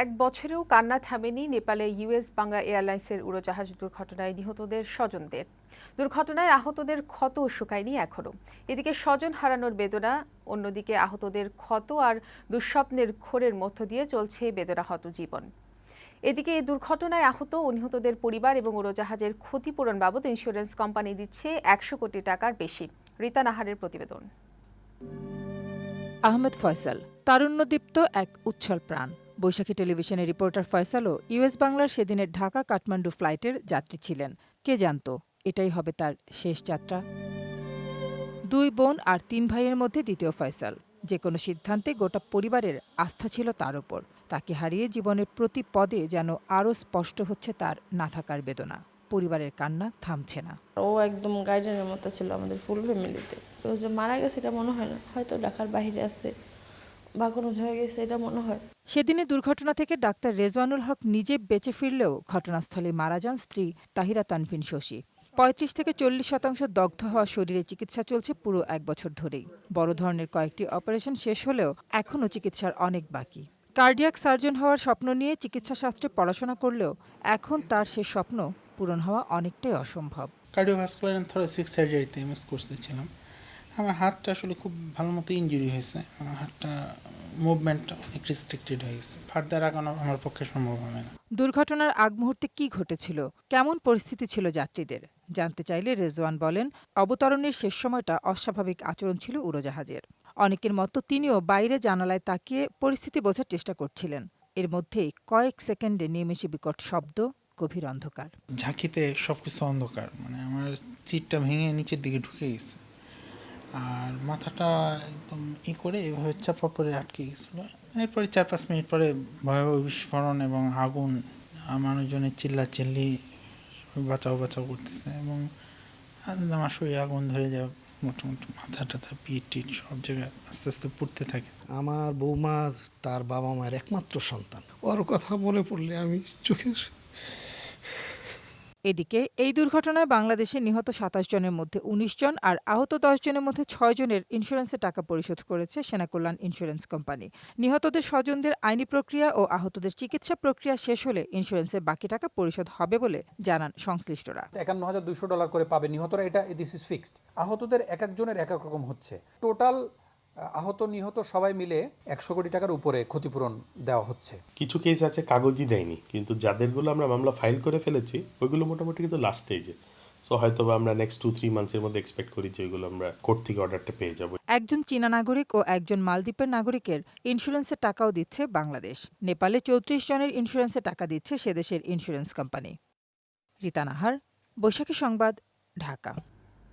এক বছরেও কান্না থামেনি নেপালে ইউএস বাংলা এয়ারলাইন্সের উড়োজাহাজ দুর্ঘটনায় নিহতদের স্বজনদের। দুর্ঘটনায় আহতদের ক্ষত শুকায়নি এখনো। এদিকে স্বজন হারানোর বেদনা, অন্যদিকে আহতদের ক্ষত আর দুঃস্বপ্নের ঘোরের মধ্য দিয়ে চলছে বেদনাহত জীবন। এদিকে এই দুর্ঘটনায় আহত ও নিহতদের পরিবার এবং উড়োজাহাজের ক্ষতিপূরণ বাবদ ইন্স্যুরেন্স কোম্পানি দিচ্ছে ১০০ কোটি টাকার বেশি। রীতা নাহারের প্রতিবেদন। আহমেদ ফয়সাল তারুণ্যদীপ্ত এক উচ্ছল প্রাণ। বৈশাখী টেলিভিশনের রিপোর্টার ফয়সালও ইউএস বাংলার সেদিনের ঢাকা কাঠমান্ডু ফ্লাইটের যাত্রী ছিলেন। কে জানত এটাই হবে তার শেষ যাত্রা। ২ বোন আর ৩ ভাইয়ের মধ্যে দ্বিতীয় ফয়সাল। যে কোনো সিদ্ধান্তে গোটা পরিবারের আস্থা ছিল তার ওপর। তাকে হারিয়ে জীবনের প্রতি পদে যেন আরও স্পষ্ট হচ্ছে তার না থাকার বেদনা। পরিবারের কান্না থামছে না। ও একদম গাইডেনের মতো ছিল আমাদের ফুল ফ্যামিলিতে। ও যে মারা গেছে এটা মনে হয় না, হয়তো ঢাকার বাইরে আছে বা কোনো জায়গায় গেছে এটা মনে হয়। সেদিনের দুর্ঘটনা থেকে ডাক্তার রেজওয়ানুল হক নিজে বেঁচে ফিরলেও ঘটনাস্থলে মারা যান স্ত্রী তাহিরা তানভিন শশী। ৩৫ থেকে ৪০% দগ্ধ হওয়া শরীরে চিকিৎসা চলছে পুরো ১ বছর ধরেই। বড় ধরনের কয়েকটি অপারেশন শেষ হলেও এখনও চিকিৎসার অনেক বাকি। কার্ডিয়াক সার্জন হওয়ার স্বপ্ন নিয়ে চিকিৎসাশাস্ত্রে পড়াশোনা করলেও এখন তার সে স্বপ্ন পূরণ হওয়া অনেকটাই অসম্ভব। কার্ডিওভাস্কুলার অ্যান্ড থোরাসিক সার্জারিতে এমএস করতেছিলাম। আমার হাতটা আসলে খুব ভালো মতো ইনজুরি হয়েছে। আমার হাতটা মুভমেন্ট অনেক রেস্ট্রিক্টেড হয়ে গেছে। ফার্দার আগানো আমার পক্ষে সম্ভব হবে না। দুর্ঘটনার আগ মুহূর্তে কি ঘটেছিল, কেমন পরিস্থিতি ছিল যাত্রীদের জানতে চাইলে রেজওয়ান বলেন, অবতরণের শেষ সময়টা অস্বাভাবিক আচরণ ছিল উড়োজাহাজের। অনেকের মতো তিনিও বাইরে জানালায় তাকিয়ে পরিস্থিতি বোঝার চেষ্টা করছিলেন। এর মধ্যেই কয়েক সেকেন্ডে নেমে এসে বিকট শব্দ, গভীর অন্ধকার। ঝাঁকিতে সবকিছু অন্ধকার, মানে আমার সিটটা ভেঙে নিচের দিকে ঢুকে গেছে আর মাথাটা একদম করে এভাবে চাপা পড়ে আটকে গেছিলো। এরপরে ৪-৫ মিনিট পরে ভয়াবহ বিস্ফোরণ এবং আগুন, মানুষজনের চিল্লাচিল্লি, বাঁচাও বাঁচাও করতেছে এবং আমার শরীরে আগুন ধরে যায়। মোটামুটি মাথা টাথা পিঠ টিট সব জায়গায় আস্তে আস্তে পুড়তে থাকে। আমার বৌমা তার বাবা মায়ের একমাত্র সন্তান, ওর কথা মনে পড়লে আমি চোখে। এদিকে এই দুর্ঘটনায় বাংলাদেশে নিহত ২৭ জনের মধ্যে ১৯ জন আর আহত ১০ জনের মধ্যে ৬ জনের ইন্স্যুরেন্সের টাকা পরিশোধ করেছে সেনা কল্যাণ ইন্স্যুরেন্স কোম্পানি। নিহতদের স্বজনদের আইনি প্রক্রিয়া ও আহতদের চিকিৎসা প্রক্রিয়া শেষ হলে ইন্স্যুরেন্সের বাকি টাকা পরিশোধ হবে বলে জানান সংশ্লিষ্টরা। $৫১,২০০ করে পাবে নিহতরা, এটা দিস ইজ ফিক্সড। আহতদের এক একজনের এক এক রকম হচ্ছে। টোটাল আহত নিহত সবাই মিলে ১০০ কোটি টাকার উপরে ক্ষতিপূরণ দেওয়া হচ্ছে। কিছু কেস আছে কাগজই দেয়নি, কিন্তু যাদেরগুলো আমরা মামলা ফাইল করে ফেলেছি ওইগুলো মোটামুটি কিন্তু লাস্ট স্টেজে। সো হয়তো আমরা নেক্সট 2-3 মান্থসের মধ্যে এক্সপেক্ট করি যে ওইগুলো আমরা কোর্ট থেকে অর্ডারটা পেয়ে যাব। একজন চীনা নাগরিক ও একজন মালদ্বীপের নাগরিকের ইন্স্যুরেন্সের টাকাও দিচ্ছে বাংলাদেশ। নেপালে ৩৪ জনের ইন্স্যুরেন্সের টাকা দিচ্ছে সেদেশের ইন্স্যুরেন্স কোম্পানি। রীতা নাহার, বৈশাখী সংবাদ, ঢাকা।